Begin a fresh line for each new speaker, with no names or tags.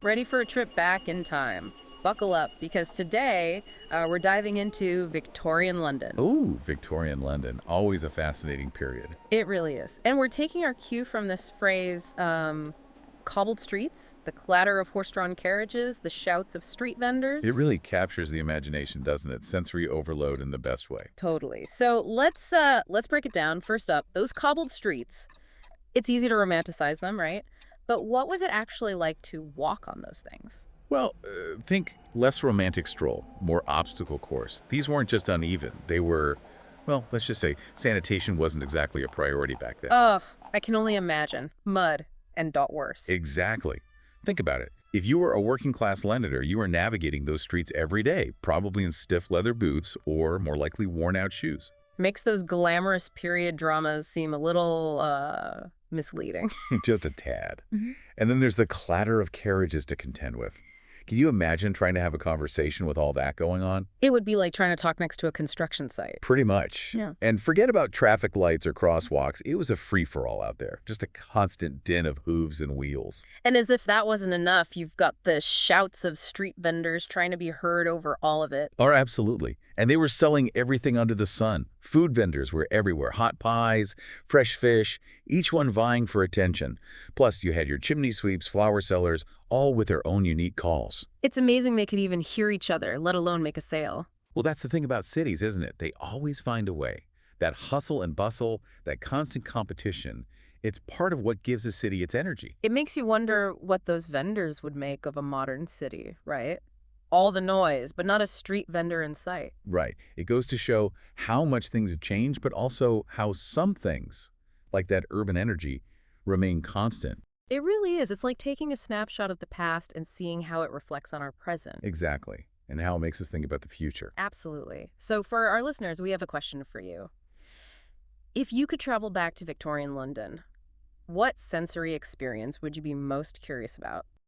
Ready for a trip back in time? Buckle up, because today we're diving into Victorian London.
Ooh, Victorian London. Always a fascinating period.
It really is. And we're taking our cue from this phrase, cobbled streets, the clatter of horse-drawn carriages, the shouts of street
It
vendors.
really captures the imagination, doesn't it? Sensory overload in the best way.
Totally. So let's break it down. First up, those cobbled streets. It's easy to romanticize them, right? But what was it actually like to walk on those things?
Well, think less romantic stroll, more obstacle course. These weren't just uneven. They were, well, let's just say sanitation wasn't exactly a priority back then.
Ugh, I can only imagine. Mud and dot worse.
Exactly. Think about it. If you were a working class Londoner, you were navigating those streets every day, probably in stiff leather boots or more likely worn out shoes.
Makes those glamorous period dramas seem a little, misleading.
Just a tad.
Mhm.
And then there's the clatter of carriages to contend with. Can you imagine trying to have a conversation with all that going on?
It would be like trying to talk next to a construction site.
Pretty much.
Yeah.
And forget about traffic lights or crosswalks. It was a free-for-all out there. Just a constant din of hooves and wheels.
And as if that wasn't enough, you've got the shouts of street vendors trying to be heard over all of it.
Oh, absolutely. And they were selling everything under the sun. Food vendors were everywhere. Hot pies, fresh fish, each one vying for attention. Plus, you had your chimney sweeps, flower sellers, all with their own unique calls.
It's amazing they could even hear each other, let alone make a sale.
Well, that's the thing about cities, isn't it? They always find a way. That hustle and bustle, that constant competition, it's part of what gives a city its energy.
It makes you wonder what those vendors would make of a modern city, right? All the noise, but not a street vendor in sight.
Right. It goes to show how much things have changed, but also how some things, like that urban energy, remain constant.
It really is. It's like taking a snapshot of the past and seeing how it reflects on our present.
Exactly. And how it makes us think about the future.
Absolutely. So for our listeners, we have a question for you. If you could travel back to Victorian London, what sensory experience would you be most curious about?